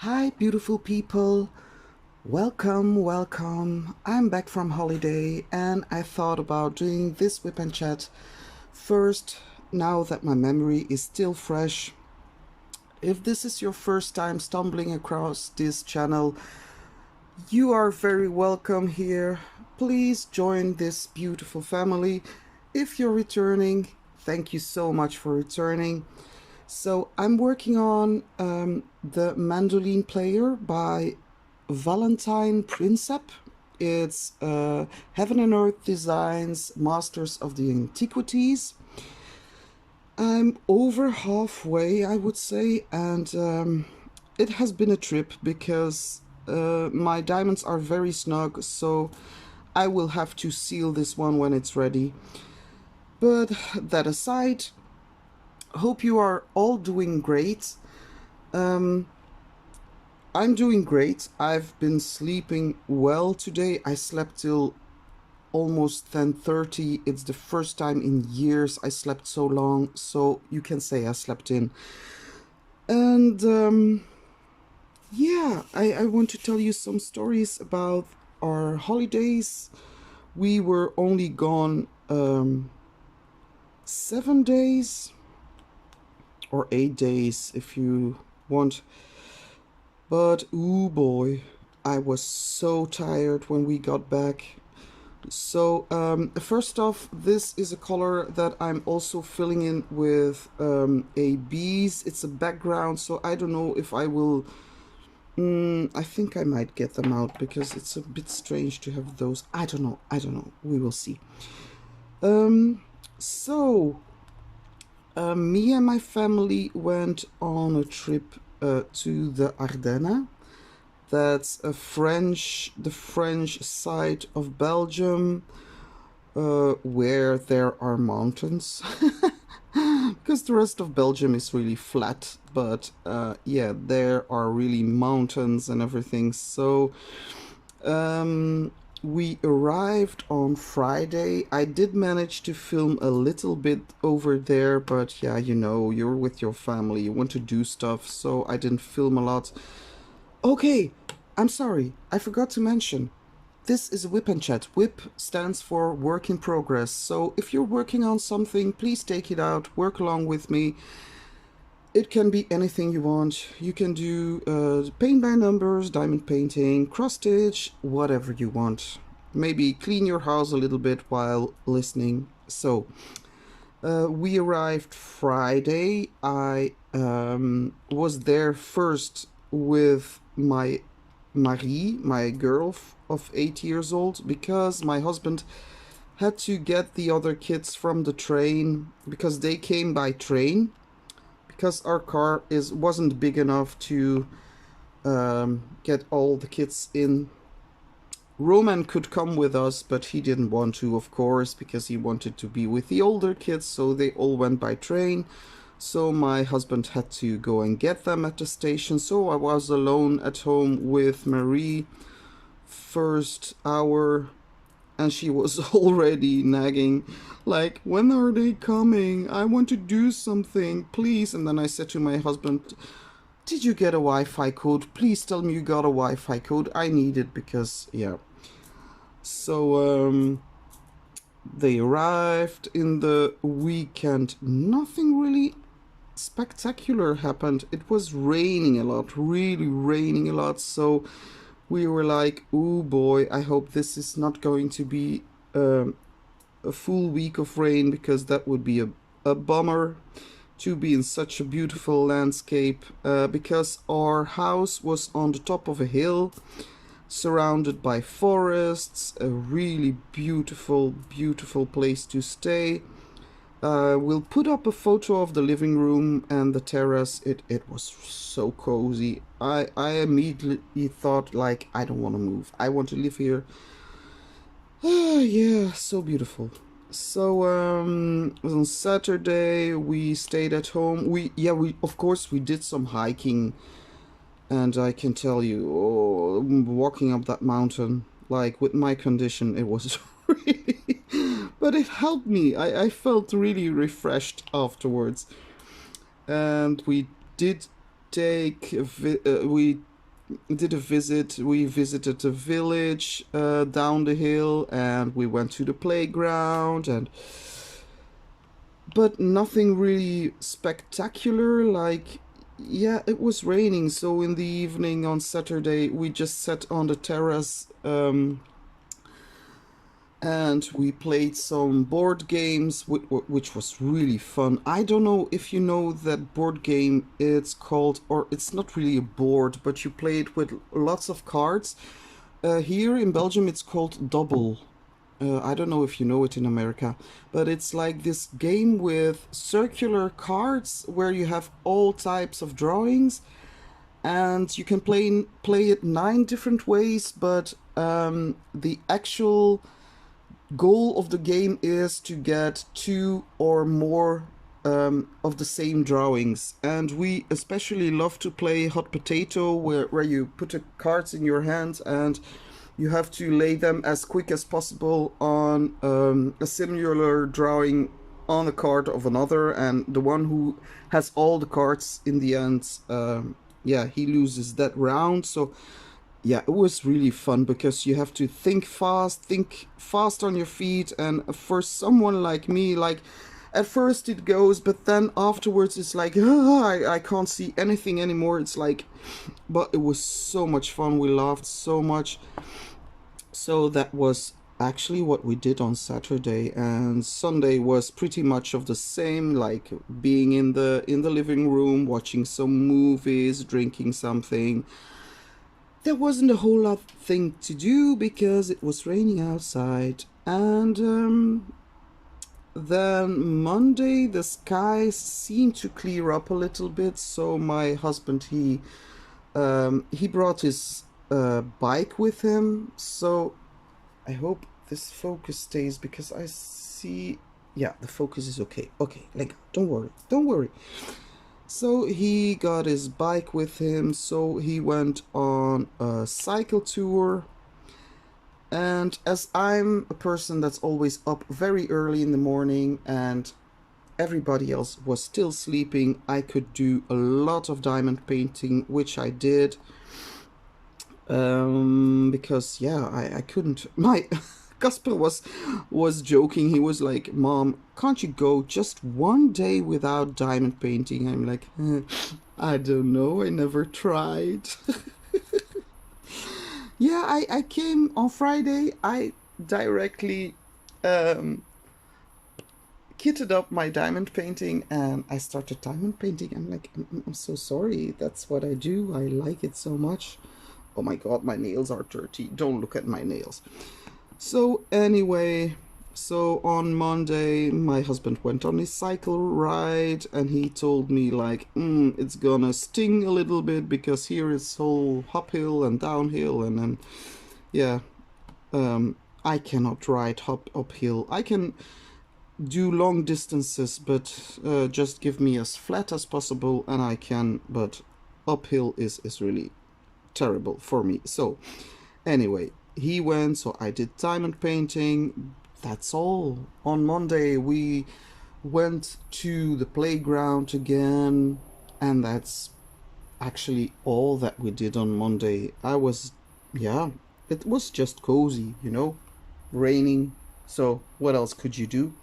Hi, beautiful people. Welcome, welcome. I'm back from holiday and I thought about doing this whip and chat first, now that my memory is still fresh. If this is your first time stumbling across this channel, you are very welcome here. Please join this beautiful family. If you're returning, thank you so much for returning. So I'm working on the Mandolin Player by Valentine Prinsep. It's Heaven and Earth Designs, Masters of the Antiquities. I'm over halfway, I would say, and it has been a trip because my diamonds are very snug, so I will have to seal this one when it's ready. But that aside, hope you are all doing great. I'm doing great. I've been sleeping well today. I slept till almost 10:30. It's the first time in years I slept so long, so you can say I slept in. And yeah, I want to tell you some stories about our holidays. We were only gone 7 days or 8 days if you want. But oh boy, I was so tired when we got back. So first off, this is a color that I'm also filling in with a bees. It's a background, so I don't know if I will. I think I might get them out because it's a bit strange to have those. I don't know. I don't know. We will see. So me and my family went on a trip to the Ardennes. That's the French side of Belgium, where there are mountains. Because the rest of Belgium is really flat, but yeah, there are really mountains and everything. So we arrived on Friday. I did manage to film a little bit over there, but yeah, you know, you're with your family, you want to do stuff, so I didn't film a lot. Okay, I'm sorry, I forgot to mention. This is a whip and chat. Whip stands for work in progress. So if you're working on something, please take it out, work along with me. It can be anything you want. You can do paint by numbers, diamond painting, cross stitch, whatever you want. Maybe clean your house a little bit while listening. So we arrived Friday. I was there first with my Marie, my girl of 8 years old, because my husband had to get the other kids from the train because they came by train because our car wasn't big enough to get all the kids in. Roman could come with us, but he didn't want to, of course, because he wanted to be with the older kids, so they all went by train. So my husband had to go and get them at the station, so I was alone at home with Marie first hour, and she was already nagging, like, when are they coming? I want to do something, please. And then I said to my husband, did you get a Wi-Fi code? Please tell me you got a Wi-Fi code. I need it because, yeah. So they arrived in the weekend. Nothing really spectacular happened. It was raining a lot, really raining a lot. So we were like, oh boy, I hope this is not going to be a full week of rain, because that would be a bummer to be in such a beautiful landscape, because our house was on the top of a hill surrounded by forests, a really beautiful, beautiful place to stay. We'll put up a photo of the living room and the terrace. It was so cozy. I immediately thought, like, I don't want to move. I want to live here. Yeah, so beautiful. So on Saturday we stayed at home. We of course we did some hiking, and I can tell you, oh, walking up that mountain, like, with my condition, it was really, but it helped me. I felt really refreshed afterwards. And we did we did a visit. We visited a village down the hill, and we went to the playground, and but nothing really spectacular. Like, yeah, it was raining, so in the evening on Saturday we just sat on the terrace, and we played some board games, which was really fun. I don't know if you know that board game. It's called, or it's not really a board, but you play it with lots of cards. Here in Belgium, it's called Double. I don't know if you know it in America, but it's like this game with circular cards where you have all types of drawings, and you can play it 9 different ways. But the actual goal of the game is to get 2 or more of the same drawings. And we especially love to play hot potato, where you put the cards in your hand and you have to lay them as quick as possible on a similar drawing on a card of another, and the one who has all the cards in the end, yeah, he loses that round. So yeah, it was really fun because you have to think fast on your feet. And for someone like me, like, at first it goes, but then afterwards it's like, I can't see anything anymore. It's like, but it was so much fun. We laughed so much. So that was actually what we did on Saturday, and Sunday was pretty much of the same, like being in the living room, watching some movies, drinking something. There wasn't a whole lot thing to do because it was raining outside. And then Monday the skies seemed to clear up a little bit, so my husband, he brought his bike with him. So I hope this focus stays, because I see, yeah, the focus is okay. Okay, Lenka, don't worry. So he got his bike with him, so he went on a cycle tour. And as I'm a person that's always up very early in the morning and everybody else was still sleeping, I could do a lot of diamond painting, which I did. Because yeah, I couldn't. My Casper was joking. He was like, "Mom, can't you go just one day without diamond painting?" I'm like, I don't know. I never tried. Yeah, I came on Friday. I directly kitted up my diamond painting and I started diamond painting. I'm like, I'm so sorry. That's what I do. I like it so much. Oh my god, my nails are dirty. Don't look at my nails. So anyway, so on Monday, my husband went on his cycle ride and he told me like, it's gonna sting a little bit because here is whole uphill and downhill, and then, yeah, I cannot ride uphill. I can do long distances, but just give me as flat as possible and I can, but uphill is really terrible for me. So anyway, he went, so I did diamond painting. That's all. On Monday we went to the playground again, and that's actually all that we did on Monday. Yeah, it was just cozy, raining, so what else could you do?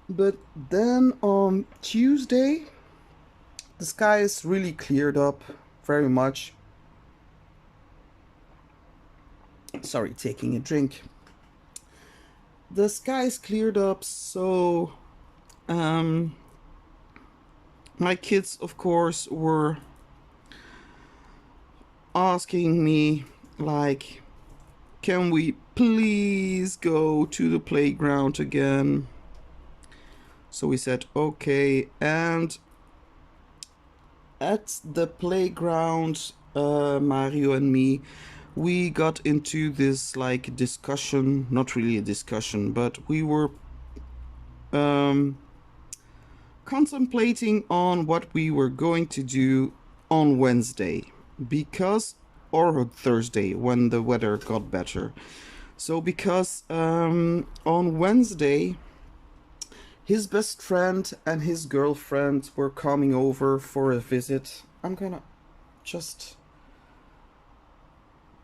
But then on Tuesday the skies really cleared up very much. Sorry, taking a drink. The skies cleared up, so my kids, of course, were asking me like, can we please go to the playground again? So we said okay, and at the playground, Mario and me, we got into this like discussion, not really a discussion, but we were contemplating on what we were going to do on Wednesday, or Thursday when the weather got better. So because on Wednesday His best friend and his girlfriend were coming over for a visit. I'm gonna just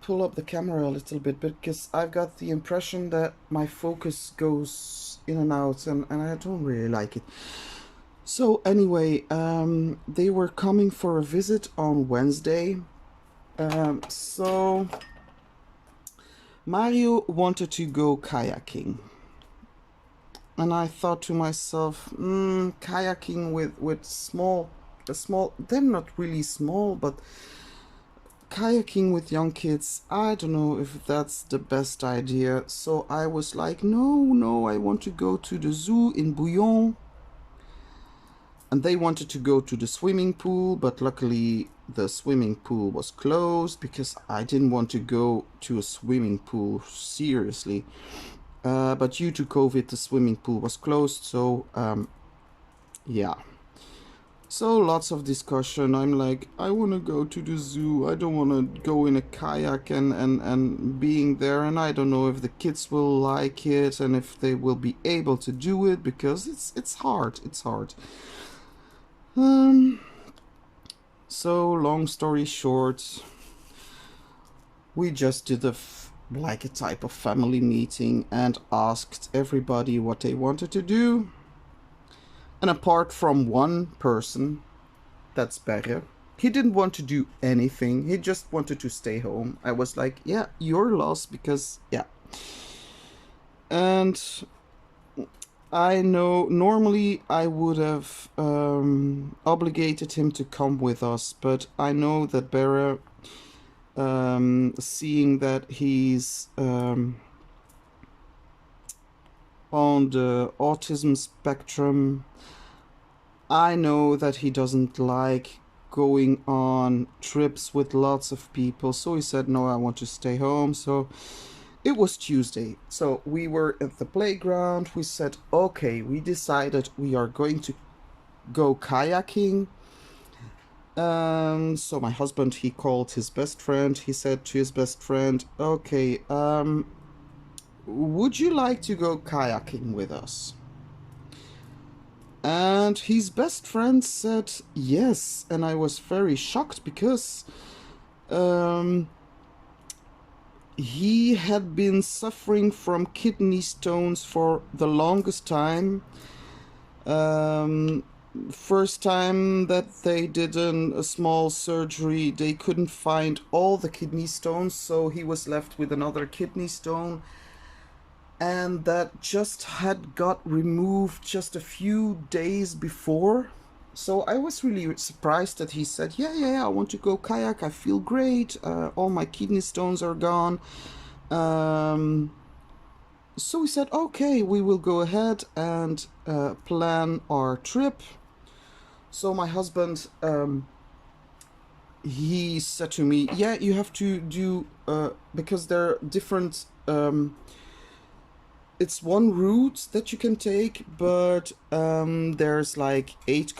pull up the camera a little bit because I've got the impression that my focus goes in and out, and I don't really like it. So anyway, they were coming for a visit on Wednesday. So Mario wanted to go kayaking. And I thought to myself, kayaking with small, they're not really small, but kayaking with young kids, I don't know if that's the best idea. So I was like, no, I want to go to the zoo in Bouillon. And they wanted to go to the swimming pool, but luckily the swimming pool was closed because I didn't want to go to a swimming pool, seriously. But due to COVID, the swimming pool was closed, so yeah. So lots of discussion. I'm like, I want to go to the zoo. I don't want to go in a kayak and being there, and I don't know if the kids will like it and if they will be able to do it because it's hard. It's hard. So long story short, we just did like a type of family meeting and asked everybody what they wanted to do. And apart from one person, that's Berre, he didn't want to do anything. He just wanted to stay home. I was like, yeah, your loss, because yeah. And I know normally I would have obligated him to come with us, but I know that Berre, seeing that he's on the autism spectrum, I know that he doesn't like going on trips with lots of people, so he said, no, I want to stay home. So it was Tuesday, so we were at the playground. We said, okay, we decided we are going to go kayaking. So my husband, he called his best friend. He said to his best friend, okay, would you like to go kayaking with us? And his best friend said yes, and I was very shocked because he had been suffering from kidney stones for the longest time. First time that they did a small surgery, they couldn't find all the kidney stones, so he was left with another kidney stone, and that just had got removed just a few days before. So I was really surprised that he said, yeah, I want to go kayak, I feel great, all my kidney stones are gone. So we said, okay, we will go ahead and plan our trip. So my husband, he said to me, yeah, you have to do, because there are different, it's one route that you can take, but there's like 8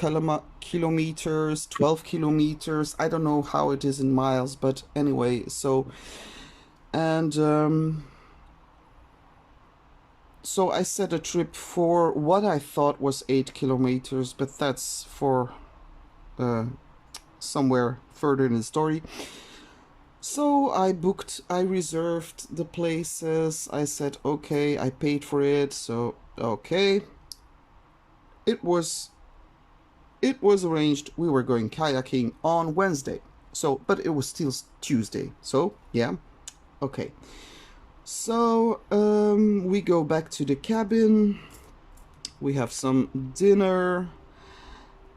kilometers, 12 kilometers. I don't know how it is in miles, but anyway, so, and so I set a trip for what I thought was 8 kilometers, but that's for somewhere further in the story. So I reserved the places. I said, okay, I paid for it. So, okay. It was arranged. We were going kayaking on Wednesday. So, but it was still Tuesday. So, yeah. Okay. So, we go back to the cabin. We have some dinner.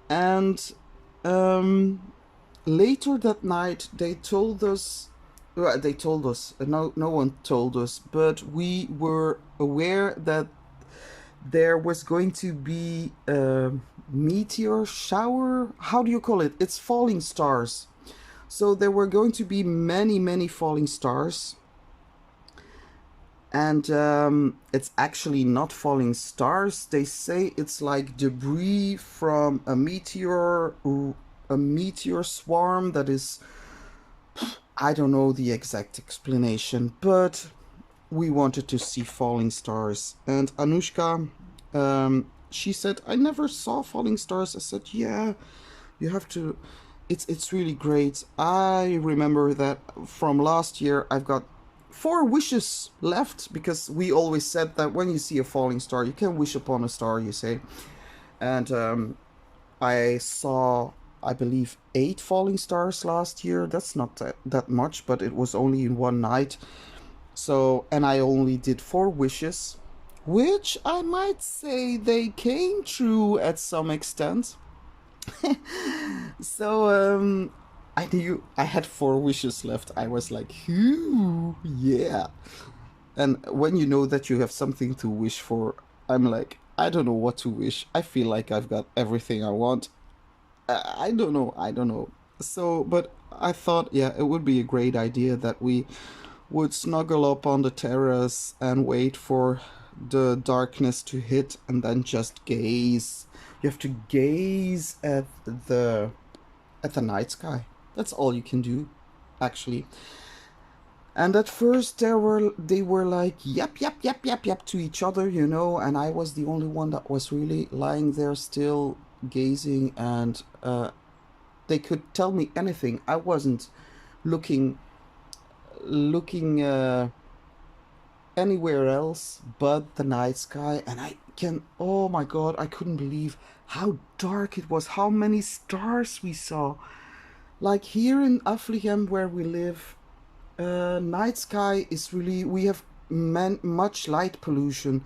And, later that night, they told us, no one told us, but we were aware that there was going to be a meteor shower. How do you call it? It's falling stars. So there were going to be many falling stars. And it's actually not falling stars. They say it's like debris from a meteor swarm that is, I don't know the exact explanation, but we wanted to see falling stars. And Anushka, she said, I never saw falling stars. I said, yeah, you have to. It's really great. I remember that from last year I've got 4 wishes left, because we always said that when you see a falling star, you can wish upon a star, you say. And I saw, I believe, 8 falling stars last year. That's not that much, but it was only in one night. So, and I only did 4 wishes, which I might say they came true at some extent. So, I knew I had 4 wishes left. I was like, "Phew, yeah." And when you know that you have something to wish for, I'm like, I don't know what to wish. I feel like I've got everything I want. I don't know. I don't know. So, but I thought, yeah, it would be a great idea that we would snuggle up on the terrace and wait for the darkness to hit and then just gaze. You have to gaze the at the night sky. That's all you can do, actually. And at first they were like yep yep yep yep yep to each other, you know, and I was the only one that was really lying there still gazing, and they could tell me anything. I wasn't looking looking anywhere else but the night sky, and I can, oh my god, I couldn't believe how dark it was, how many stars we saw. Like here in Affligem where we live, night sky is really, we have much light pollution,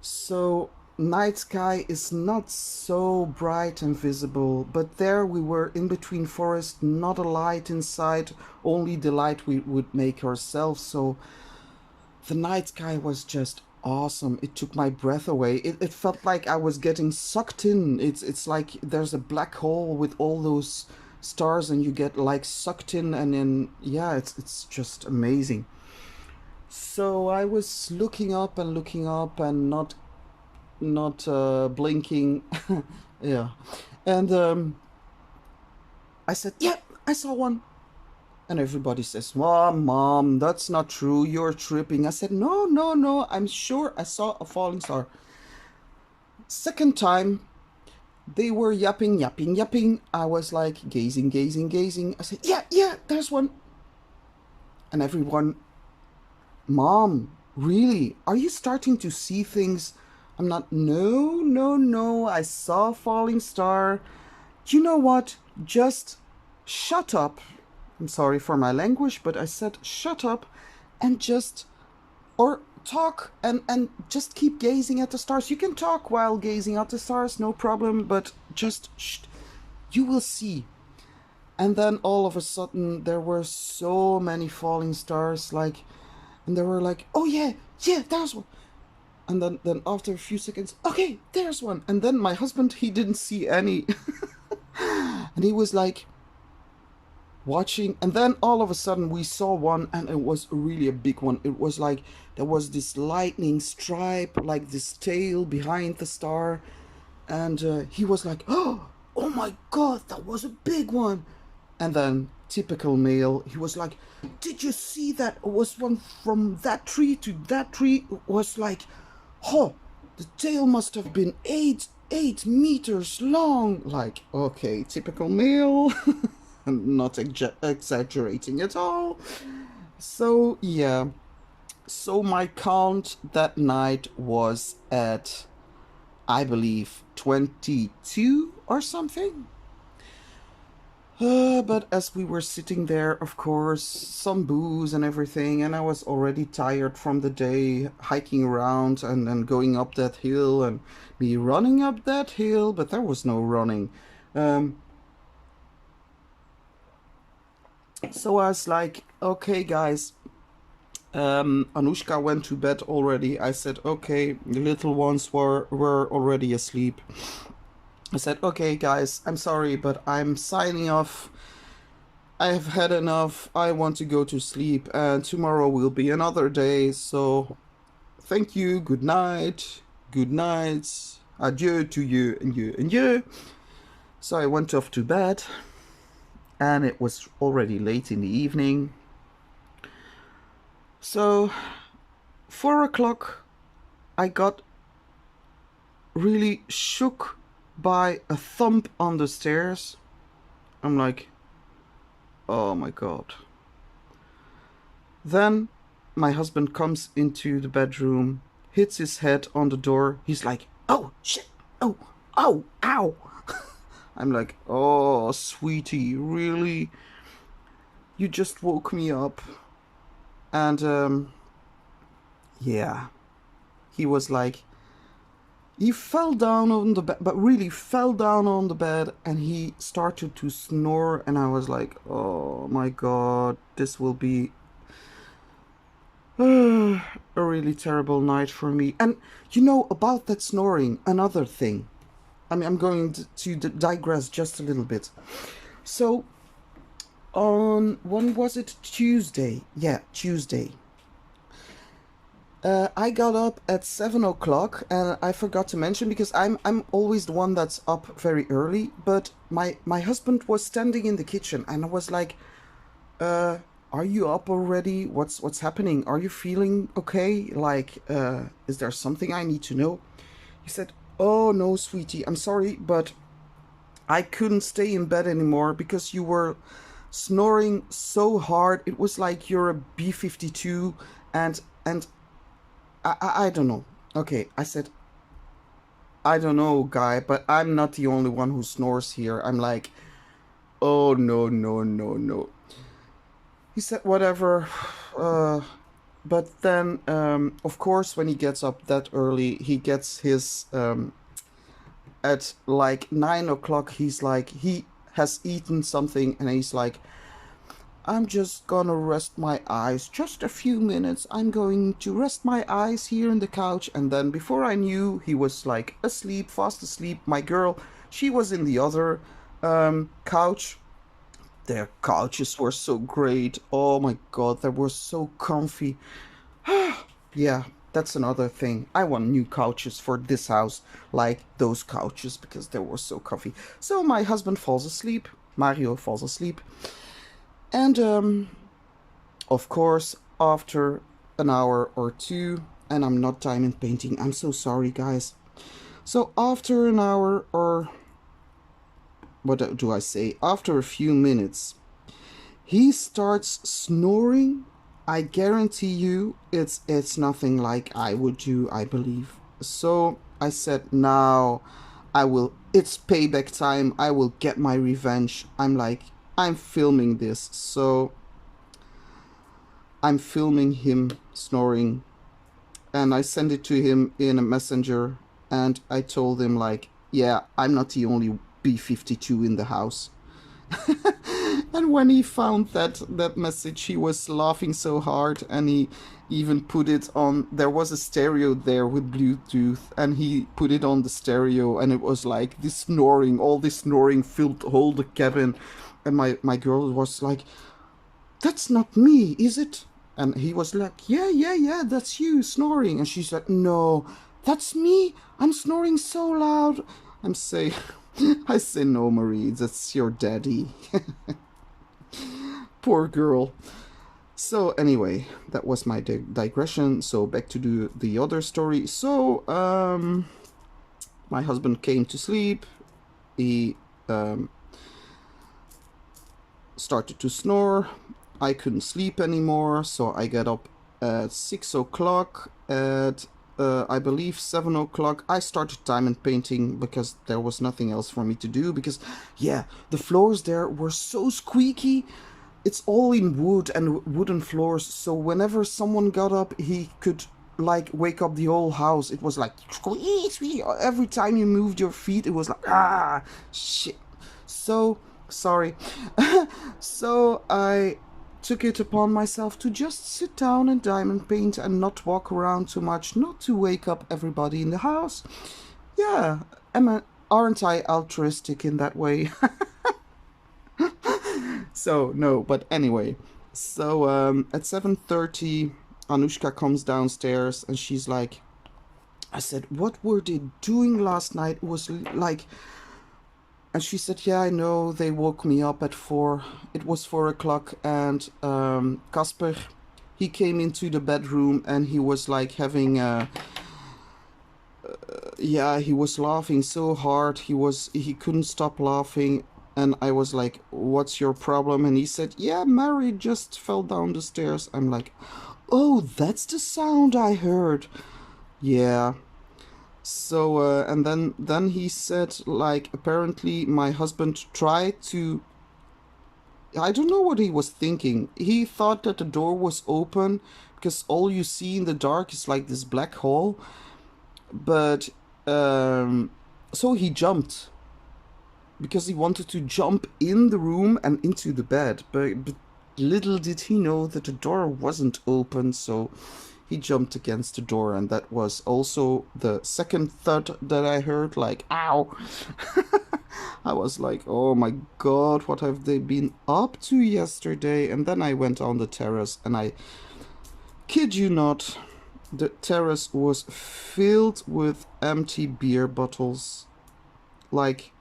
so night sky is not so bright and visible. But there we were in between forest, not a light inside, only the light we would make ourselves. So the night sky was just awesome. It took my breath away. It felt like I was getting sucked in. It's like there's a black hole with all those stars and you get like sucked in, and then yeah, it's just amazing. So I was looking up and not blinking. Yeah. And I said, yeah, I saw one. And everybody says, Mom, that's not true. You're tripping. I said, no, no, no. I'm sure I saw a falling star. Second time, they were yapping, yapping, yapping. I was like gazing, gazing, gazing. I said, yeah, yeah, there's one. And everyone, Mom, really? Are you starting to see things? I'm not, no, no, no. I saw a falling star. You know what? Just shut up. I'm sorry for my language, but I said shut up and just, or talk and just keep gazing at the stars. You can talk while gazing at the stars, no problem, but just shh, you will see. And then all of a sudden there were so many falling stars, like, and they were like, oh yeah, yeah, there's one. And then after a few seconds, okay, there's one. And then my husband, he didn't see any. And he was like watching, and then all of a sudden we saw one, and it was really a big one. It was like there was this lightning stripe, like this tail behind the star, and he was like, oh my god, that was a big one. And then typical male, he was like, did you see that? It was one from that tree to that tree. It was like, oh, the tail must have been 8 meters long. Like, okay, typical male. I'm not exaggerating at all. So yeah, so my count that night was at, I believe, 22 or something. But as we were sitting there, of course, some booze and everything, and I was already tired from the day hiking around and going up that hill, and me running up that hill, but there was no running. So I was like, okay, guys, Anushka went to bed already. I said, okay, the little ones were already asleep. I said, okay, guys, I'm sorry, but I'm signing off. I have had enough. I want to go to sleep, and tomorrow will be another day. So thank you, good night, adieu to you and you and you. So I went off to bed, and it was already late in the evening. So 4 o'clock, I got really shook by a thump on the stairs. I'm like, oh my god. Then my husband comes into the bedroom, hits his head on the door. He's like, oh shit, oh, oh, ow. I'm like, oh, sweetie, really? You just woke me up. And yeah, he was like, he fell down on the bed, but really fell down on the bed, and he started to snore. And I was like, oh my god, this will be a really terrible night for me. And you know, about that snoring, another thing. I mean, I'm going to digress just a little bit. So, on, when was it? Tuesday. Yeah, Tuesday. I got up at 7 o'clock, and I forgot to mention, because I'm always the one that's up very early. But my husband was standing in the kitchen, and I was like, "Are you up already? What's happening? Are you feeling okay? Like, is there something I need to know?" He said, "Oh no, sweetie, I'm sorry, but I couldn't stay in bed anymore because you were snoring so hard. It was like you're a B-52, and I don't know." Okay, I said, "I don't know, guy, but I'm not the only one who snores here." I'm like, "Oh no, no, no, no." He said, "Whatever." Uh, but then, of course, when he gets up that early, he gets his at like 9 o'clock. He's like, he has eaten something, and he's like, "I'm just gonna rest my eyes just a few minutes. I'm going to rest my eyes here on the couch." And then before I knew, he was like asleep, fast asleep. My girl, she was in the other couch. Their couches were so great. Oh my god, they were so comfy. Yeah, that's another thing. I want new couches for this house, like those couches, because they were so comfy. So my husband falls asleep. Mario falls asleep. And of course, after an hour or two, and I'm not diamond painting, I'm so sorry, guys. So after an hour, or what do I say? After a few minutes, he starts snoring. I guarantee you, it's nothing like I would do, I believe. So I said, now I will. It's payback time. I will get my revenge. I'm like, I'm filming this, so I'm filming him snoring, and I sent it to him in a messenger, and I told him like, yeah, I'm not the only B-52 in the house. And when he found that message, he was laughing so hard, and he even put it on. There was a stereo there with Bluetooth, and he put it on the stereo, and it was like this snoring, all this snoring filled the whole the cabin. And my girl was like, "That's not me, is it?" And he was like, "Yeah, yeah, yeah, that's you snoring." And she's like, "No, that's me. I'm snoring so loud." I'm saying, I say, "No, Marie, that's your daddy." Poor girl. So anyway, that was my digression. So back to the other story. So my husband came to sleep. He started to snore. I couldn't sleep anymore, so I got up at 6 o'clock. At I believe 7 o'clock, I started diamond painting because there was nothing else for me to do. Because, yeah, the floors there were so squeaky. It's all in wood and wooden floors, so whenever someone got up, he could like wake up the whole house. It was like squeak, squeak. Every time you moved your feet, it was like, ah, shit. So sorry. So I took it upon myself to just sit down and diamond paint and not walk around too much, not to wake up everybody in the house. Yeah, aren't I altruistic in that way? So no, but anyway, so at 7:30, Anushka comes downstairs, and she's like, I said, "What were they doing last night?" It was like, and she said, "Yeah, I know, they woke me up at 4. It was 4 o'clock, and Casper, he came into the bedroom, and he was like having Yeah, he was laughing so hard. He couldn't stop laughing. And I was like, "What's your problem?" And he said, "Yeah, Mary just fell down the stairs." I'm like, "Oh, that's the sound I heard." Yeah. So and then he said, like, apparently my husband tried to, I don't know what he was thinking. He thought that the door was open because all you see in the dark is like this black hole. But um, so he jumped because he wanted to jump in the room and into the bed. But little did he know that the door wasn't open. So he jumped against the door, and that was also the second thud that I heard. Like, ow! I was like, oh my god, what have they been up to yesterday? And then I went on the terrace, and I kid you not, the terrace was filled with empty beer bottles. Like,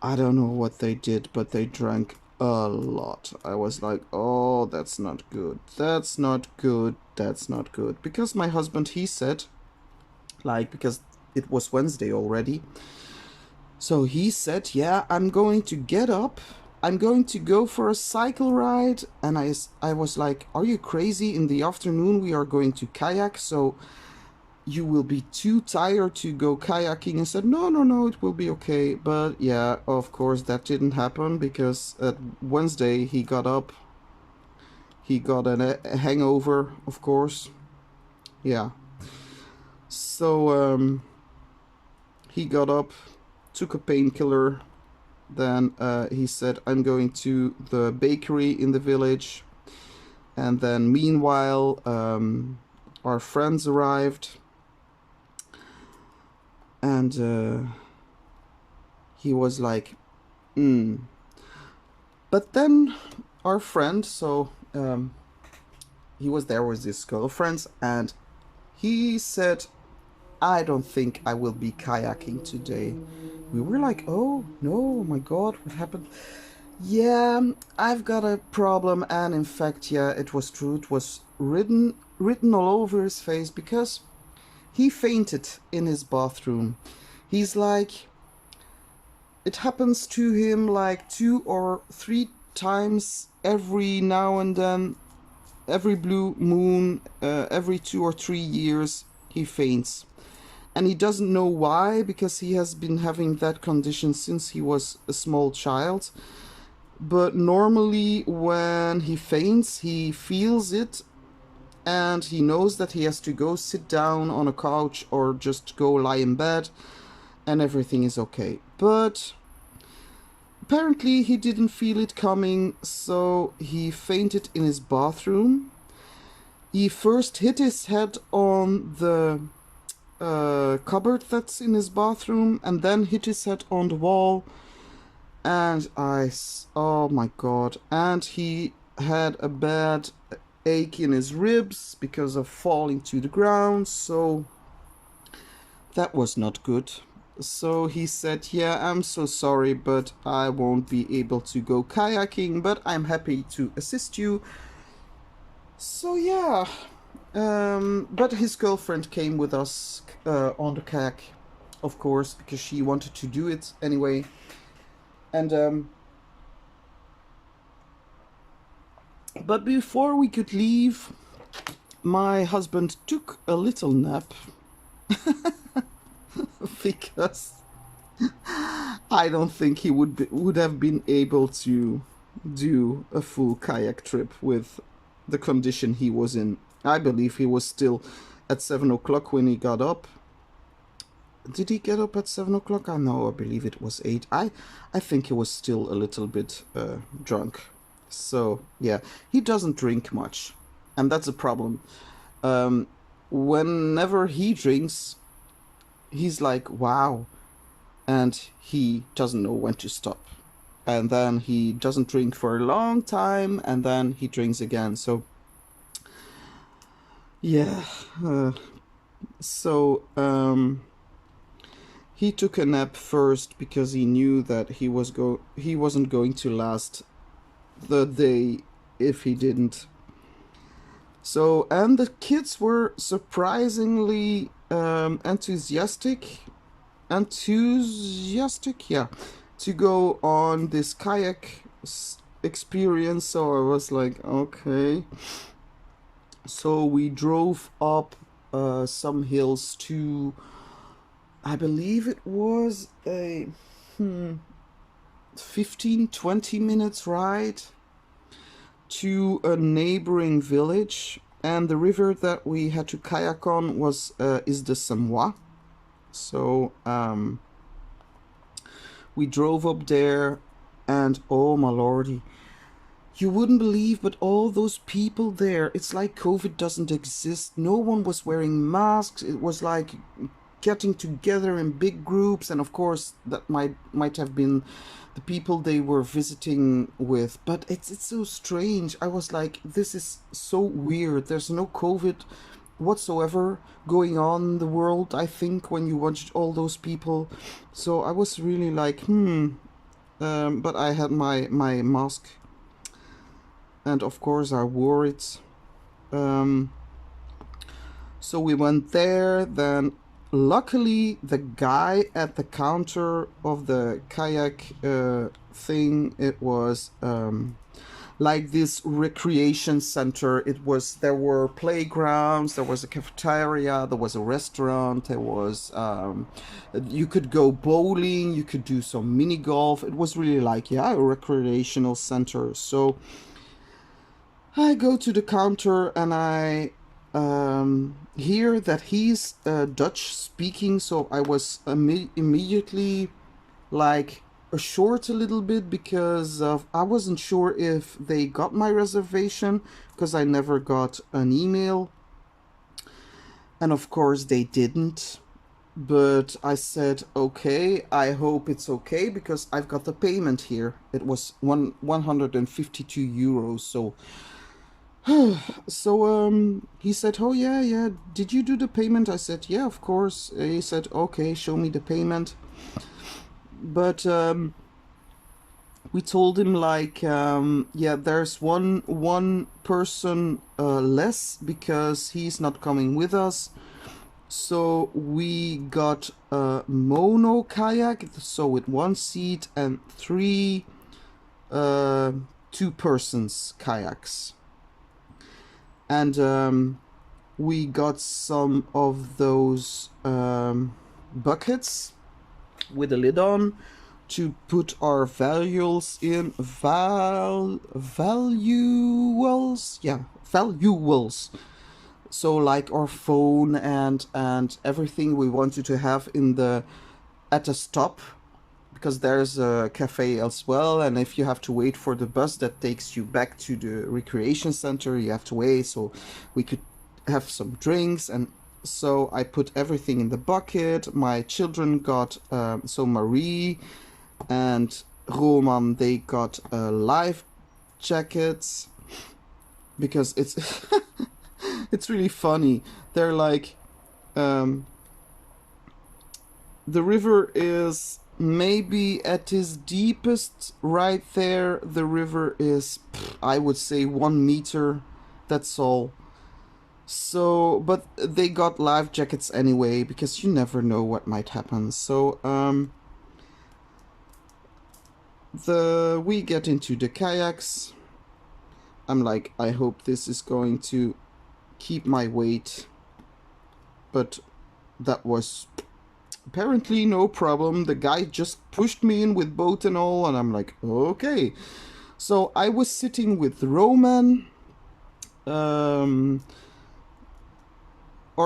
I don't know what they did, but they drank a lot. I was like, oh, that's not good. That's not good. That's not good. Because my husband, he said, like, because it was Wednesday already. So he said, yeah, I'm going to get up. I'm going to go for a cycle ride. And I was like, are you crazy? In the afternoon, we are going to kayak. So you will be too tired to go kayaking. And said, no, no, no, it will be okay. But yeah, of course, that didn't happen because at Wednesday he got up. He got a hangover, of course. Yeah. So he got up, took a painkiller. Then he said, I'm going to the bakery in the village. And then meanwhile, our friends arrived. And he was like, But then our friend, so he was there with his girlfriends, and he said, I don't think I will be kayaking today. We were like, oh no, my god, what happened? Yeah, I've got a problem, and in fact, yeah, it was true. It was written all over his face because he fainted in his bathroom. He's like, it happens to him like 2 or 3 times every now and then, every blue moon, every 2 or 3 years, he faints. And he doesn't know why, because he has been having that condition since he was a small child. But normally when he faints, he feels it and he knows that he has to go sit down on a couch or just go lie in bed and everything is okay. But apparently he didn't feel it coming, so he fainted in his bathroom. He first hit his head on the cupboard that's in his bathroom and then hit his head on the wall. And oh my god, and he had a bad ache in his ribs because of falling to the ground, so that was not good. So he said, yeah, I'm so sorry, but I won't be able to go kayaking, but I'm happy to assist you. So yeah, but his girlfriend came with us on the kayak, of course, because she wanted to do it anyway. And but before we could leave, my husband took a little nap because I don't think he would have been able to do a full kayak trip with the condition he was in. I believe he was still at 7 o'clock when he got up. Did he get up at 7 o'clock? I know, I believe it was 8. I think he was still a little bit drunk. So, yeah, he doesn't drink much. And that's a problem. Whenever he drinks, he's like, wow. And he doesn't know when to stop. And then he doesn't drink for a long time, and then he drinks again. So, yeah. He took a nap first because he knew that he wasn't going to last the day if he didn't. So, and the kids were surprisingly enthusiastic, yeah, to go on this experience. So I was like, okay. So we drove up some hills to, I believe it was a 15-20 minutes ride to a neighboring village. And the river that we had to kayak on is the Semois. So we drove up there, and oh my lordy, you wouldn't believe, but all those people there, it's like COVID doesn't exist. No one was wearing masks. It was like getting together in big groups, and of course that might have been the people they were visiting with. But it's so strange. I was like, this is so weird. There's no COVID whatsoever going on in the world, I think, when you watched all those people. So I was really like, but I had my mask, and of course I wore it. So we went there. Then luckily the guy at the counter of the kayak thing, it was like this recreation center. There were playgrounds, there was a cafeteria, there was a restaurant, there was you could go bowling, you could do some mini golf. It was really like, yeah, a recreational center. So I go to the counter and I hear that he's Dutch speaking. So I was immediately like short a little bit, because I wasn't sure if they got my reservation, because I never got an email, and of course they didn't. But I said, okay, I hope it's okay, because I've got the payment here. It was 152 euros. So he said, oh yeah, did you do the payment? I said, yeah, of course. He said, okay, show me the payment. But we told him like, yeah, there's one person less, because he's not coming with us. So we got a mono kayak, so with one seat, and three two-persons kayaks. And we got some of those buckets with a lid on to put our valuables in. Valuables. So like our phone and everything we wanted to have at a stop, because there's a cafe as well, and if you have to wait for the bus that takes you back to the recreation center, you have to wait. So we could have some drinks, and so I put everything in the bucket. My children got so Marie and Roman, they got life jackets, because it's it's really funny. They're like, the river is maybe at its deepest right there. The river is, I would say, 1 meter. That's all. So, but they got life jackets anyway, because you never know what might happen. So, we get into the kayaks. I'm like, I hope this is going to keep my weight. But that was apparently no problem. The guy just pushed me in with boat and all, and I'm like, okay. So I was sitting with Roman, our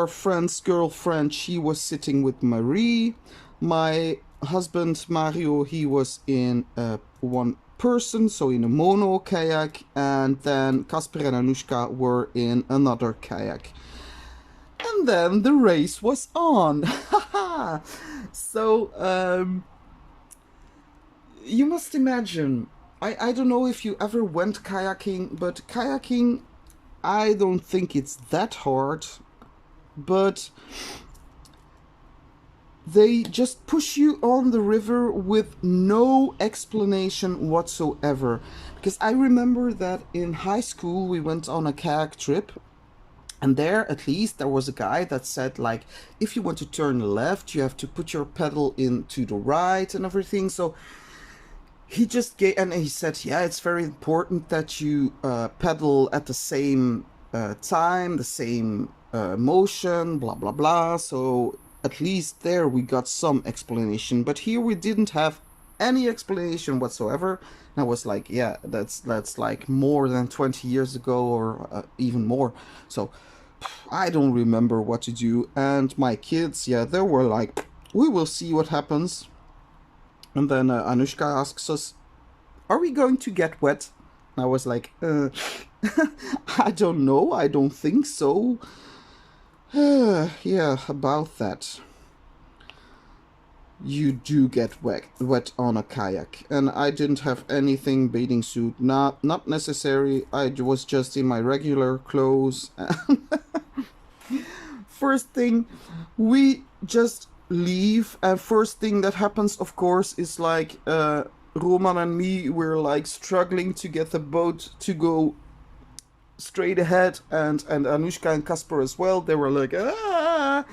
friend's girlfriend, she was sitting with Marie. My husband Mario, he was in one person, so in a mono kayak, and then Kasper and Anushka were in another kayak. And then the race was on. So you must imagine, I don't know if you ever went kayaking, but kayaking, I don't think it's that hard. But they just push you on the river with no explanation whatsoever. Because I remember that in high school we went on a kayak trip, And there, at least, there was a guy that said, like, if you want to turn left, you have to put your pedal into the right and everything. So he just gave, and he said, yeah, it's very important that you pedal at the same time, the same motion, blah, blah, blah. So at least there we got some explanation. But here we didn't have any explanation whatsoever. And I was like, yeah, that's like more than 20 years ago, or even more. So I don't remember what to do. And my kids, yeah, they were like, we will see what happens. And then Anushka asks us, are we going to get wet? And I was like, I don't know. I don't think so. Yeah, about that. You do get wet on a kayak. And I didn't have anything, bathing suit, not necessary. I was just in my regular clothes. First thing, we just leave, and first thing that happens, of course, is like Roman and me, we're like struggling to get the boat to go straight ahead, and Anushka and Kasper as well. They were like, ah.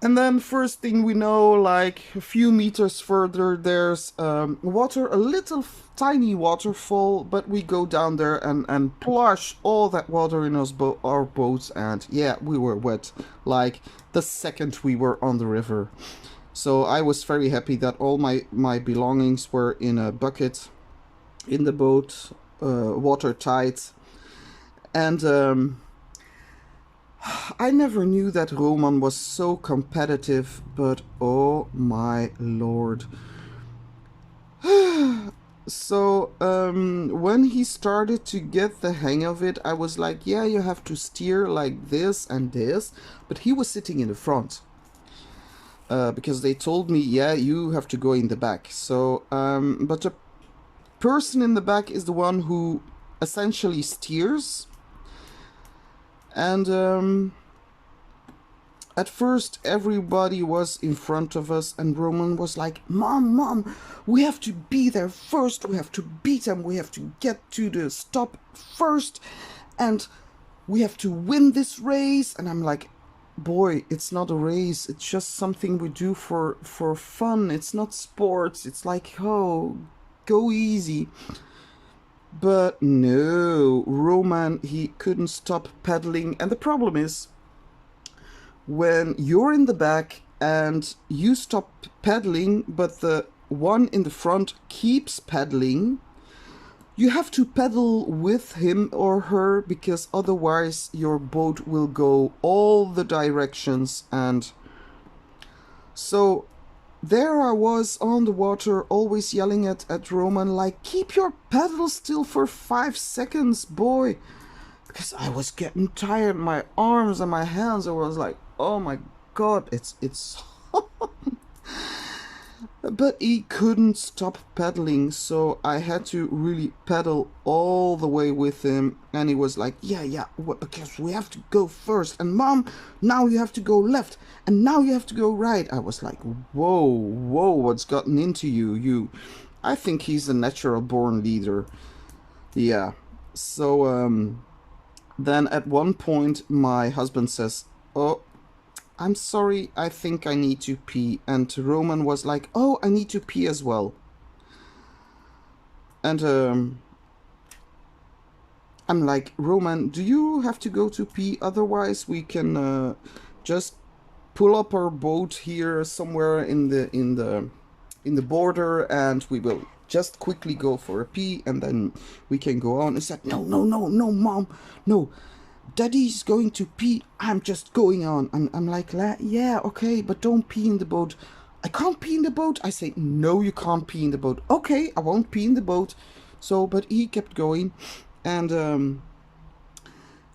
And then first thing we know, like a few meters further, there's water, a little tiny waterfall, but we go down there and plush all that water in our boats, and yeah, we were wet like the second we were on the river. So I was very happy that all my belongings were in a bucket in the boat, watertight. And I never knew that Roman was so competitive, but oh my lord. So when he started to get the hang of it, I was like, yeah, you have to steer like this and this, but he was sitting in the front. Because they told me, yeah, you have to go in the back. So, but the person in the back is the one who essentially steers. And at first everybody was in front of us, and Roman was like, Mom, we have to be there first, we have to beat them, we have to get to the stop first, and we have to win this race. And I'm like, boy, it's not a race, it's just something we do for fun, it's not sports, it's like, oh, go easy. But no, Roman, he couldn't stop pedaling. And the problem is, when you're in the back and you stop pedaling, but the one in the front keeps pedaling, you have to pedal with him or her, because otherwise your boat will go all the directions. And so there I was on the water, always yelling at Roman, like, keep your pedal still for 5 seconds, boy. Because I was getting tired, my arms and my hands, I was like, oh my god, it's But he couldn't stop pedaling, so I had to really pedal all the way with him. And he was like, yeah, because we have to go first, and Mom, now you have to go left, and now you have to go right. I was like, whoa, what's gotten into you? I think he's a natural born leader. Yeah. So then at one point my husband says, oh, I'm sorry, I think I need to pee. And Roman was like, oh, I need to pee as well. And I'm like, Roman, do you have to go to pee? Otherwise we can just pull up our boat here somewhere in the border, and we will just quickly go for a pee, and then we can go on. He said, no, Mom, no. Daddy's going to pee, I'm just going on. I'm like, yeah, okay, but don't pee in the boat. I can't pee in the boat. I say, no, you can't pee in the boat. Okay, I won't pee in the boat. So, but he kept going. And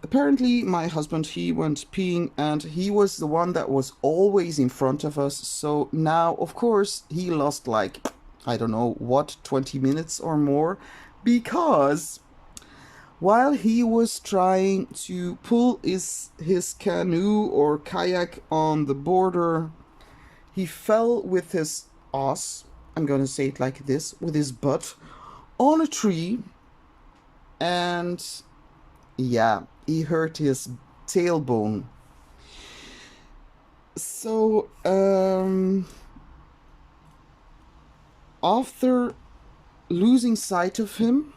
apparently my husband, he went peeing, and he was the one that was always in front of us. So now, of course, he lost like, I don't know what, 20 minutes or more, because while he was trying to pull his canoe or kayak on the border, he fell with his ass, I'm gonna say it like this, with his butt, on a tree. And yeah, he hurt his tailbone. So after losing sight of him,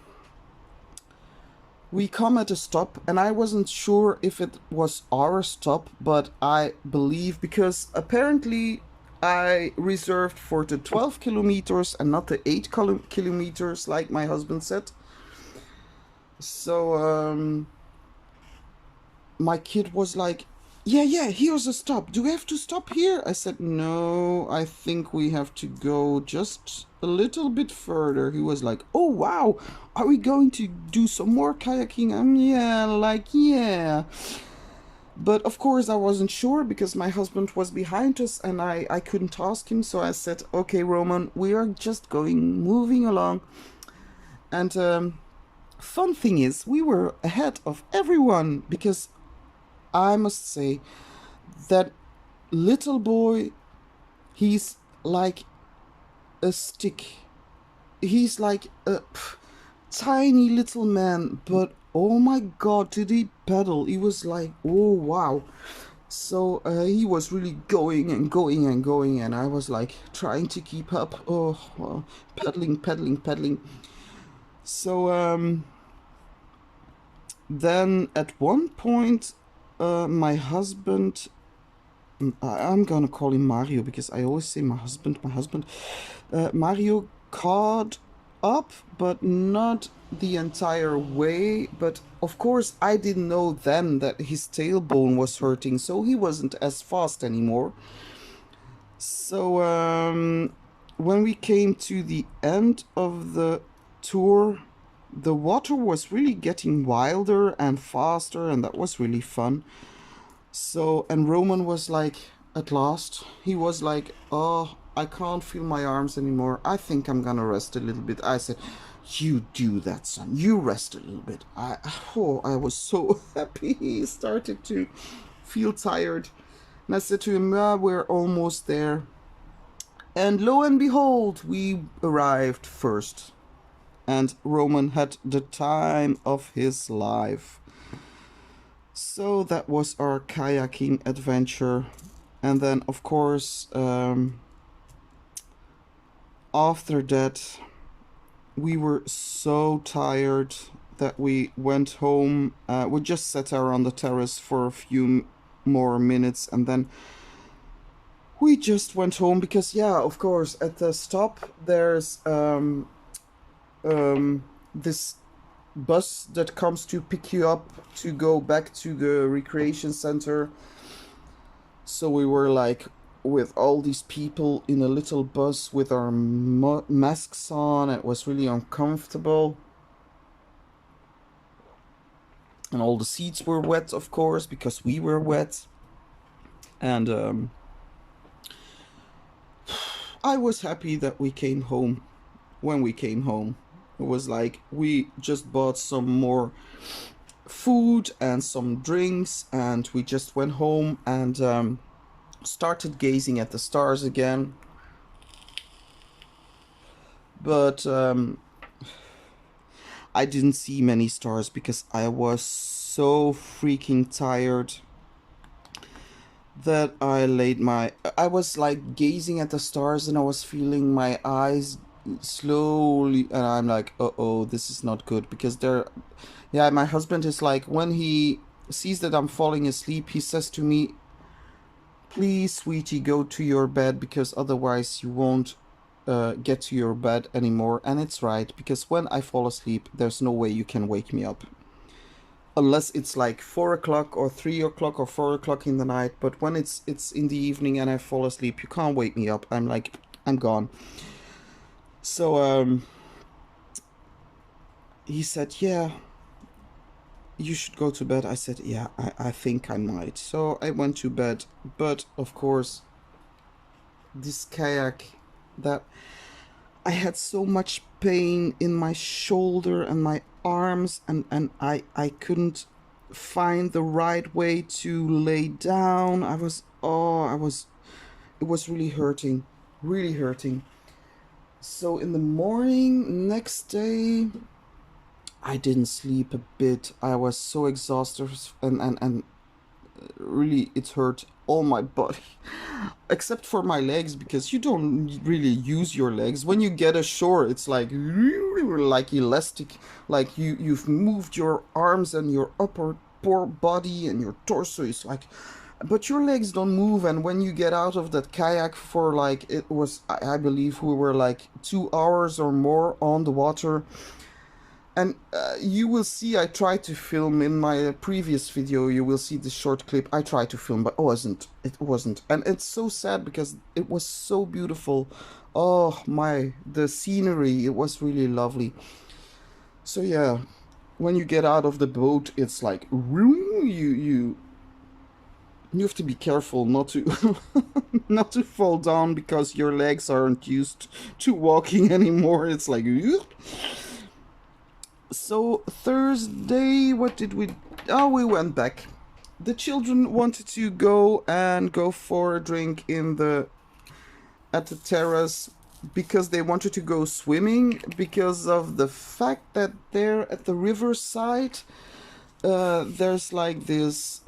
we come at a stop, and I wasn't sure if it was our stop, but I believe, because apparently I reserved for the 12 kilometers and not the 8 kilometers like my husband said. So my kid was like, yeah, here's a stop. Do we have to stop here? I said, no, I think we have to go just a little bit further. He was like, oh, wow, are we going to do some more kayaking? Yeah. But of course I wasn't sure because my husband was behind us and I couldn't ask him. So I said, okay, Roman, we are just moving along. And fun thing is, we were ahead of everyone because I must say that little boy, he's like a stick. He's like a tiny little man, but oh my god, did he pedal? He was like, oh wow. So he was really going and going and going, and I was like trying to keep up. Oh, well, pedaling. So then at one point, my husband, I'm gonna call him Mario because I always say my husband. Mario caught up, but not the entire way. But of course, I didn't know then that his tailbone was hurting, so he wasn't as fast anymore. So when we came to the end of the tour, the water was really getting wilder and faster, and that was really fun. So, and Roman was like, at last, he was like, oh, I can't feel my arms anymore. I think I'm gonna rest a little bit. I said, you do that, son. You rest a little bit. I was so happy. He started to feel tired. And I said to him, we're almost there. And lo and behold, we arrived first. And Roman had the time of his life. So that was our kayaking adventure. And then, of course, after that, we were so tired that we went home. We just sat there on the terrace for a few more minutes, and then we just went home because, yeah, of course, at the stop, there's this bus that comes to pick you up to go back to the recreation center. So we were like with all these people in a little bus with our masks on. It was really uncomfortable. And all the seats were wet, of course, because we were wet. And I was happy that we came home. When we came home, it was like we just bought some more food and some drinks, and we just went home and started gazing at the stars again. But I didn't see many stars because I was so freaking tired that I was like gazing at the stars, and I was feeling my eyes slowly, and I'm like, uh-oh, this is not good, because my husband is like, when he sees that I'm falling asleep, he says to me, please, sweetie, go to your bed, because otherwise you won't get to your bed anymore. And it's right, because when I fall asleep, there's no way you can wake me up. Unless it's like 4 o'clock or 3 o'clock or 4 o'clock in the night. But when it's in the evening and I fall asleep, you can't wake me up. I'm like, I'm gone. So he said, yeah, you should go to bed. I said, yeah, I think I might. So I went to bed. But of course, this kayak, that I had so much pain in my shoulder and my arms, and I couldn't find the right way to lay down. It was really hurting. So in the morning, next day, I didn't sleep a bit. I was so exhausted, and really, it hurt all my body except for my legs, because you don't really use your legs when you get ashore. It's like elastic, like you've moved your arms and your upper poor body and your torso is like, but your legs don't move. And when you get out of that kayak for like, it was, I believe we were like 2 hours or more on the water. And you will see, I tried to film in my previous video, you will see the short clip. I tried to film, but it wasn't. And it's so sad because it was so beautiful. Oh my, the scenery, it was really lovely. So yeah, when you get out of the boat, it's like, you have to be careful not to not to fall down because your legs aren't used to walking anymore. It's like, so Thursday, what did we? Oh, we went back. The children wanted to go for a drink at the terrace because they wanted to go swimming, because of the fact that there at the riverside, there's like this.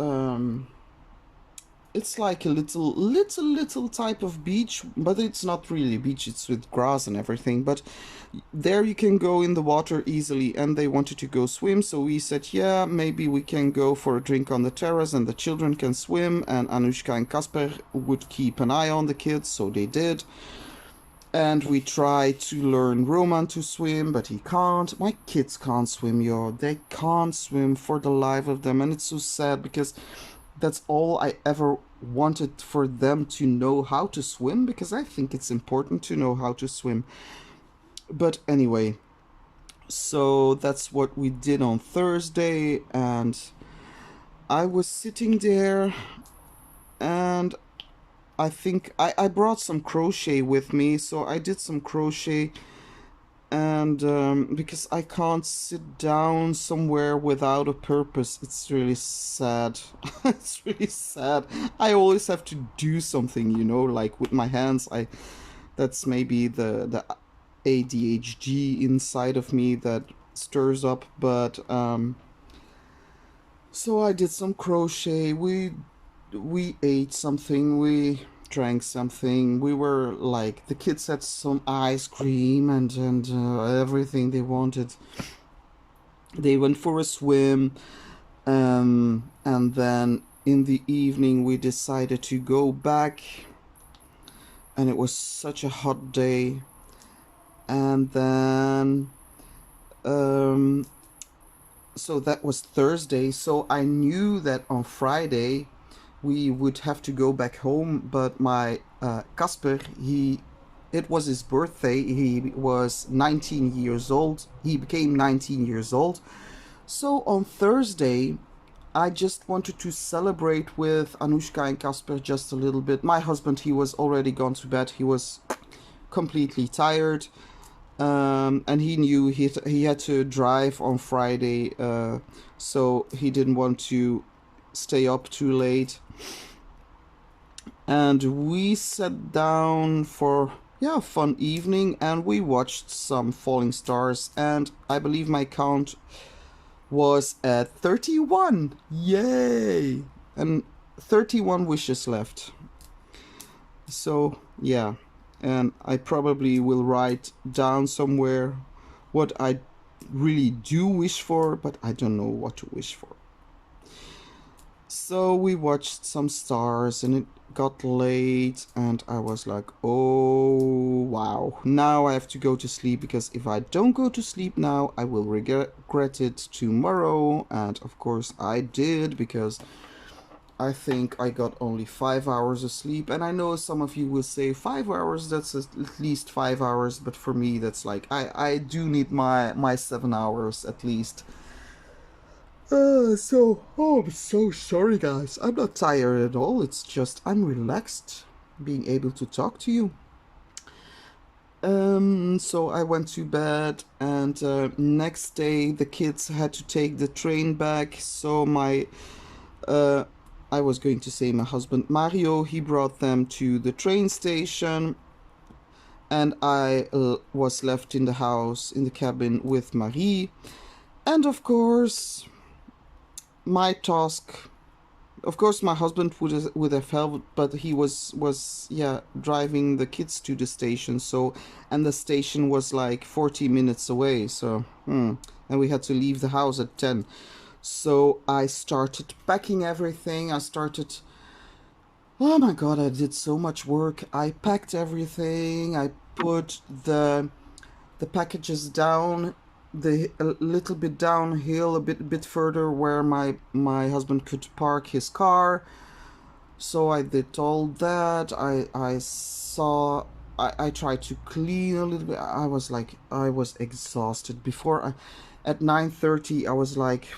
It's like a little type of beach, but it's not really a beach. It's with grass and everything. But there you can go in the water easily, and they wanted to go swim. So we said, yeah, maybe we can go for a drink on the terrace, and the children can swim, and Anushka and Kasper would keep an eye on the kids. So they did. And we tried to learn Roman to swim, but he can't. My kids can't swim, yo. They can't swim for the life of them, and it's so sad because that's all I ever wanted, for them to know how to swim, because I think it's important to know how to swim. But anyway, so that's what we did on Thursday, and I was sitting there, and I think I brought some crochet with me, so I did some crochet. And because I can't sit down somewhere without a purpose, it's really sad. It's really sad. I always have to do something, like with my hands. That's maybe the ADHD inside of me that stirs up. But so I did some crochet. We ate something. We drank something. We were like, the kids had some ice cream and everything they wanted. They went for a swim, and then in the evening we decided to go back, and it was such a hot day. And then so that was Thursday. So I knew that on Friday we would have to go back home, but my Casper, it was his birthday. He was 19 years old. He became 19 years old. So on Thursday, I just wanted to celebrate with Anushka and Casper just a little bit. My husband, he was already gone to bed. He was completely tired. And he knew he had to drive on Friday, so he didn't want to stay up too late. And we sat down for a fun evening, and we watched some falling stars, and I believe my count was at 31. Yay! And 31 wishes left. So yeah, and I probably will write down somewhere what I really do wish for, but I don't know what to wish for. So we watched some stars, and it got late, and I was like, oh wow, now I have to go to sleep, because if I don't go to sleep now, I will regret it tomorrow. And of course I did, because I think I got only 5 hours of sleep. And I know some of you will say 5 hours, that's at least 5 hours, but for me that's like, I do need my 7 hours at least. I'm so sorry guys, I'm not tired at all, it's just I'm relaxed being able to talk to you. So I went to bed, and next day the kids had to take the train back, so I was going to say my husband Mario, he brought them to the train station, and I was left in the house, in the cabin with Marie. And of course, my task Of course, my husband would have helped, but he was yeah, driving the kids to the station. So, and the station was like 40 minutes away. So, and we had to leave the house at 10. So I started packing everything. I started. Oh my God, I did so much work. I packed everything. I put the packages down a little bit downhill, a bit further where my husband could park his car. So I did all that. I tried to clean a little bit. I was exhausted before. At 9:30 I was like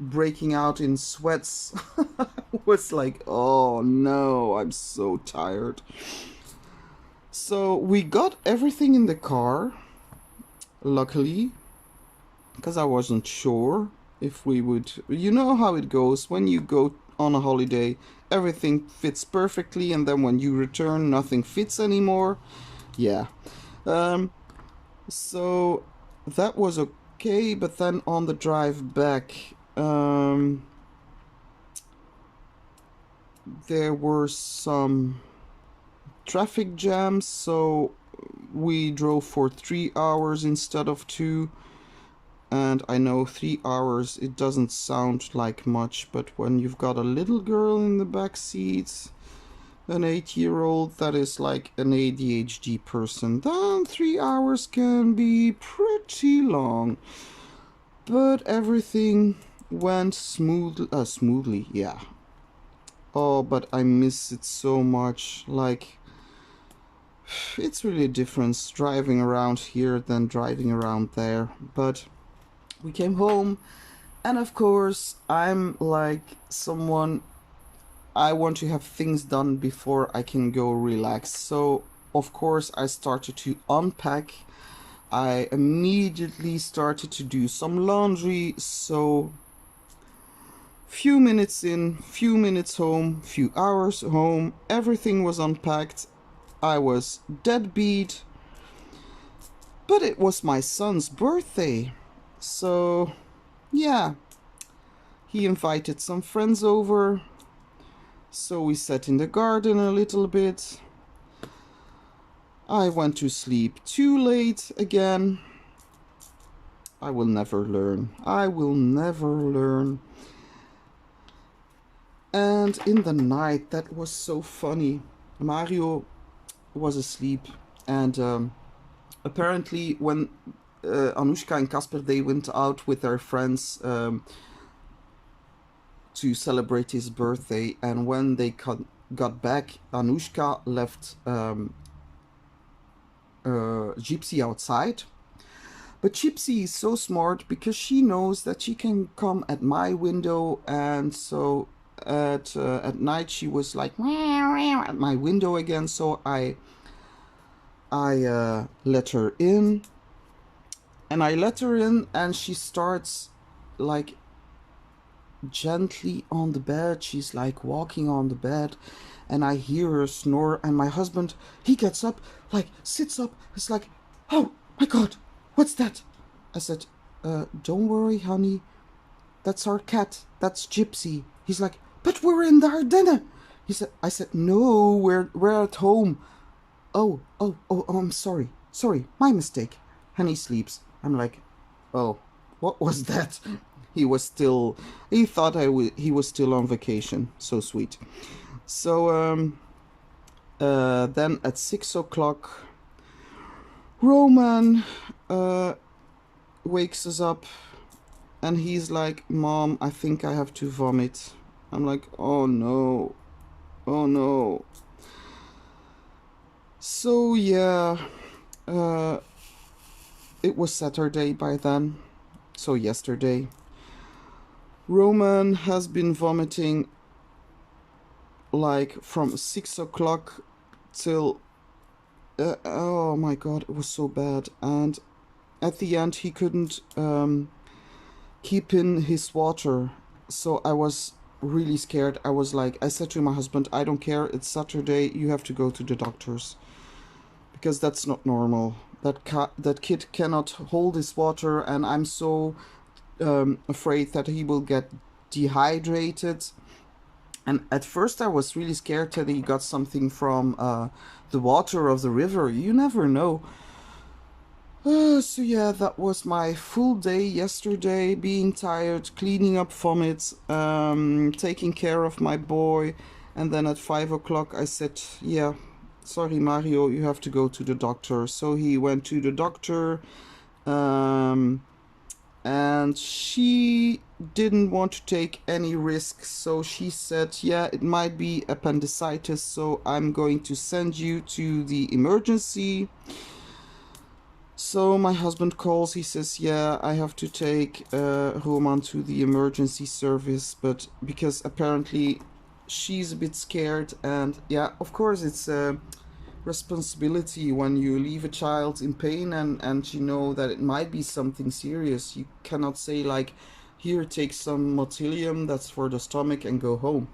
breaking out in sweats. I was like, oh no, I'm so tired. So we got everything in the car, luckily, because I wasn't sure if we would. You know how it goes when you go on a holiday, everything fits perfectly, and then when you return, nothing fits anymore. Yeah. So that was okay, but then on the drive back, there were some traffic jams, so we drove for 3 hours instead of 2. And I know 3 hours, it doesn't sound like much, but when you've got a little girl in the back seat, an 8-year-old that is like an ADHD person, then 3 hours can be pretty long. But everything went smoothly, yeah. Oh, but I miss it so much. Like, it's really a difference driving around here than driving around there. But we came home, and of course, I'm like someone, I want to have things done before I can go relax. So, of course, I started to unpack. I immediately started to do some laundry. So, few minutes in, few minutes home, few hours home, everything was unpacked. I was dead beat. But it was my son's birthday. So, yeah, he invited some friends over. So we sat in the garden a little bit. I went to sleep too late again. I will never learn. I will never learn. And in the night, that was so funny. Mario was asleep, and apparently when Anushka and Casper, they went out with their friends to celebrate his birthday, and when they got back, Anushka left Gypsy outside. But Gypsy is so smart because she knows that she can come at my window, and so at night she was like at my window again. So I let her in, and she starts like gently on the bed. She's like walking on the bed, and I hear her snore, and my husband, he gets up, like sits up. It's like, oh my God, what's that? I said, don't worry, honey, that's our cat, that's Gypsy. He's like, but we're in the Ardennes. I said, no, we're at home. Oh, I'm sorry, my mistake. And he sleeps. I'm like, oh, what was that? He thought he was still on vacation. So sweet. So then at 6 o'clock, Roman wakes us up, and he's like, Mom, I think I have to vomit. I'm like, oh no. So yeah, it was Saturday by then, so yesterday. Roman has been vomiting like from 6 o'clock till oh my God, it was so bad. And at the end he couldn't keep in his water, so I was really scared. I said to my husband, I don't care, it's Saturday, you have to go to the doctors, because that's not normal. That kid cannot hold his water, and I'm so afraid that he will get dehydrated. And at first I was really scared that he got something from the water of the river. You never know. So yeah, that was my full day yesterday, being tired, cleaning up vomit, taking care of my boy, and then at 5 o'clock I said, yeah, sorry Mario, you have to go to the doctor. So he went to the doctor, um, and she didn't want to take any risks, so she said, yeah, it might be appendicitis, so I'm going to send you to the emergency. So my husband calls, he says, yeah, I have to take Roman to the emergency service, but because apparently she's a bit scared, and yeah, of course it's a responsibility when you leave a child in pain, and you know that it might be something serious. You cannot say like, here, take some motilium that's for the stomach and go home.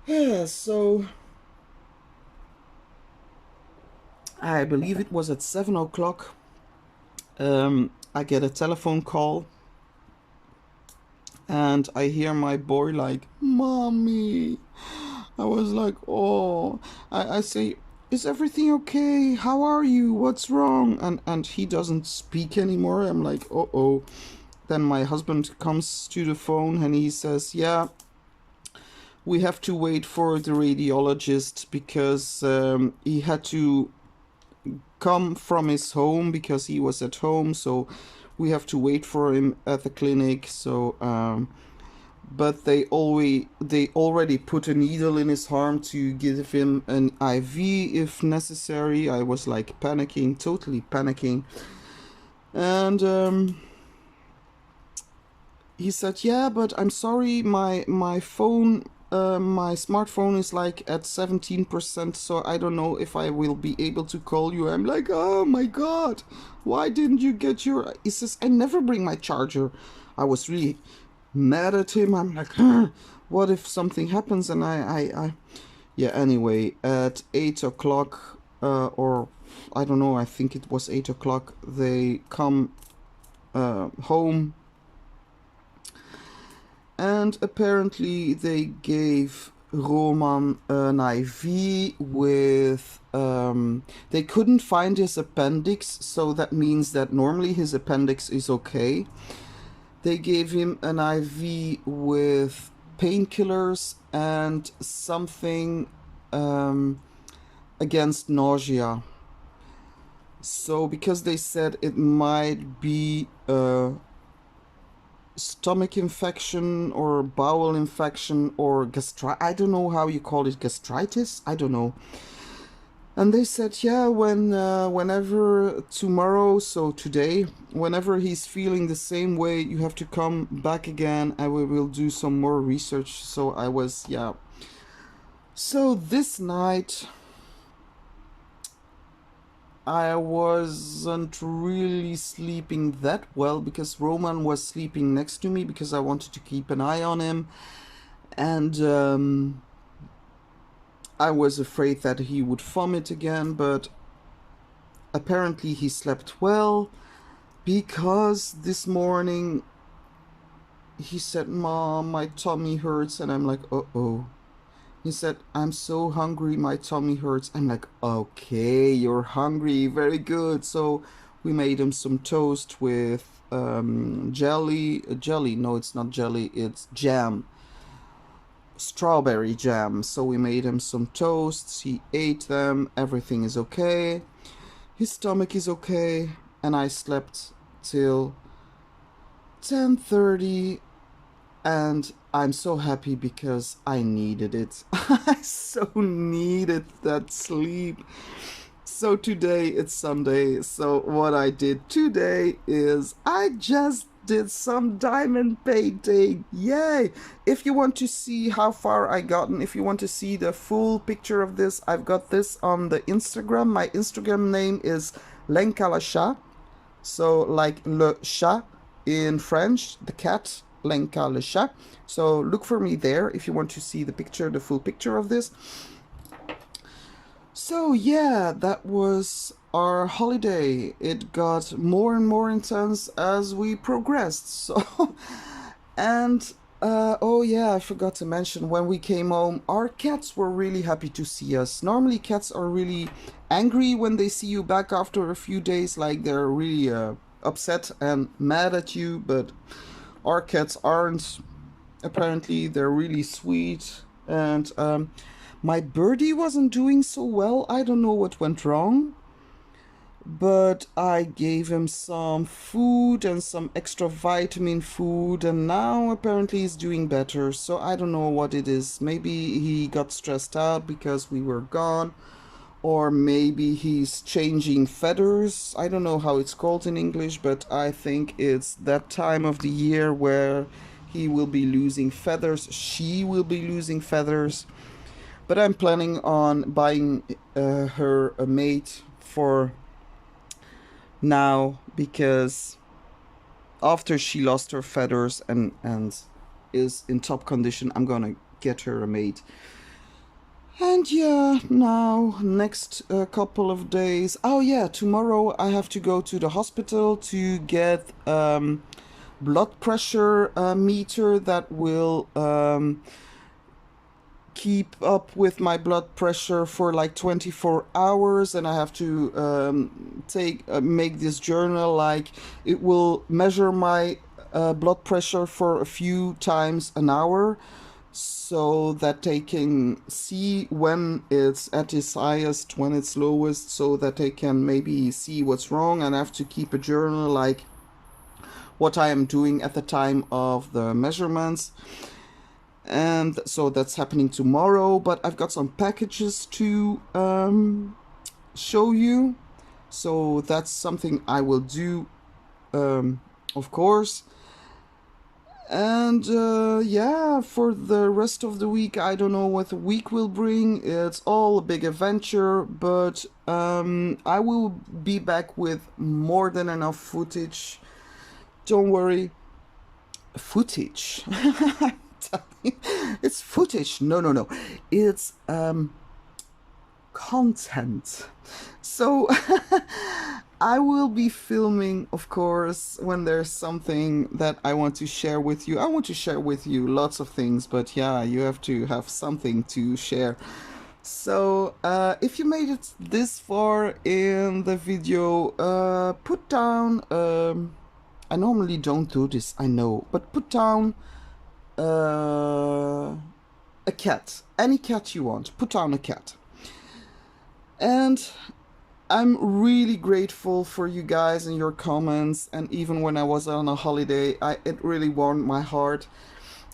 Yeah, so I believe it was at 7 o'clock. I get a telephone call and I hear my boy like, Mommy. I was like, oh. I say, is everything okay? How are you? What's wrong? And he doesn't speak anymore. I'm like, oh. Then my husband comes to the phone and he says, yeah, we have to wait for the radiologist because he had to come from his home because he was at home, so we have to wait for him at the clinic. So but they already put a needle in his arm to give him an IV if necessary. I was like panicking, totally panicking. And he said, yeah, but I'm sorry, my phone, my smartphone is like at 17%, so I don't know if I will be able to call you. I'm like, oh my god, why didn't you get your... He says, I never bring my charger. I was really mad at him. I'm like, what if something happens? And I yeah, anyway, at 8 o'clock, or I don't know, I think it was 8 o'clock, they come home. And apparently they gave Roman an IV with... they couldn't find his appendix, so that means that normally his appendix is okay. They gave him an IV with painkillers and something against nausea. So because they said it might be stomach infection or bowel infection or I don't know how you call it, gastritis, I don't know. And they said, yeah, whenever tomorrow, so today, whenever he's feeling the same way, you have to come back again and we will do some more research. So I was, yeah. So this night I wasn't really sleeping that well because Roman was sleeping next to me because I wanted to keep an eye on him. And I was afraid that he would vomit again, but apparently he slept well because this morning he said, Mom, my tummy hurts, and I'm like, uh-oh. He said, I'm so hungry, my tummy hurts. I'm like, okay, you're hungry, very good. So we made him some toast with jelly. No, it's not jelly, it's jam. Strawberry jam. So we made him some toasts, he ate them, everything is okay. His stomach is okay, and I slept till 10:30. And I'm so happy because I needed it. I so needed that sleep. So today it's Sunday. So what I did today is I just did some diamond painting. Yay! If you want to see how far I gotten, if you want to see the full picture of this, I've got this on the Instagram. My Instagram name is Lenka le chat. So like le chat in French, the cat. Lenka le chat. So look for me there if you want to see the picture, the full picture of this. So yeah, that was our holiday. It got more and more intense as we progressed. So and Oh yeah, I forgot to mention when we came home, our cats were really happy to see us. Normally, cats are really angry when they see you back after a few days, like they're really upset and mad at you, but our cats aren't. Apparently, they're really sweet. And my birdie wasn't doing so well. I don't know what went wrong, but I gave him some food and some extra vitamin food, and now apparently he's doing better. So I don't know what it is. Maybe he got stressed out because we were gone, or maybe he's changing feathers. I don't know how it's called in English, but I think it's that time of the year where he will be losing feathers, she will be losing feathers. But I'm planning on buying her a mate for now, because after she lost her feathers and is in top condition, I'm gonna get her a mate. And yeah, now next couple of days. Oh yeah, tomorrow I have to go to the hospital to get blood pressure meter that will keep up with my blood pressure for like 24 hours, and I have to make this journal, like it will measure my blood pressure for a few times an hour, so that they can see when it's at its highest, when it's lowest, so that they can maybe see what's wrong. And I have to keep a journal, like what I am doing at the time of the measurements. And so that's happening tomorrow, but I've got some packages to show you, so that's something I will do, of course. And yeah, for the rest of the week, I don't know what the week will bring. It's all a big adventure, but I will be back with more than enough footage. Don't worry. Footage. It's footage. No, no, no. It's content. So I will be filming, of course, when there's something that I want to share with you. I want to share with you lots of things, but yeah, you have to have something to share. So if you made it this far in the video, put down, I normally don't do this, I know, but put down a cat, any cat you want, put down a cat. And I'm really grateful for you guys and your comments, and even when I was on a holiday, it really warmed my heart.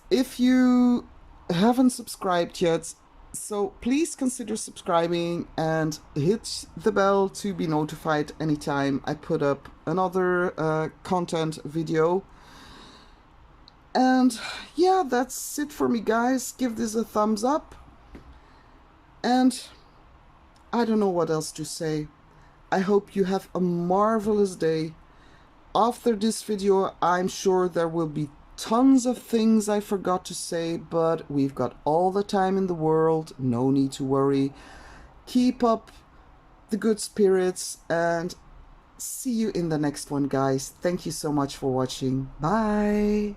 If you haven't subscribed yet, so please consider subscribing and hit the bell to be notified anytime I put up another content video. And yeah, that's it for me, guys. Give this a thumbs up, and I don't know what else to say. I hope you have a marvelous day. After this video, I'm sure there will be tons of things I forgot to say, but we've got all the time in the world, no need to worry. Keep up the good spirits, and see you in the next one, guys. Thank you so much for watching. Bye!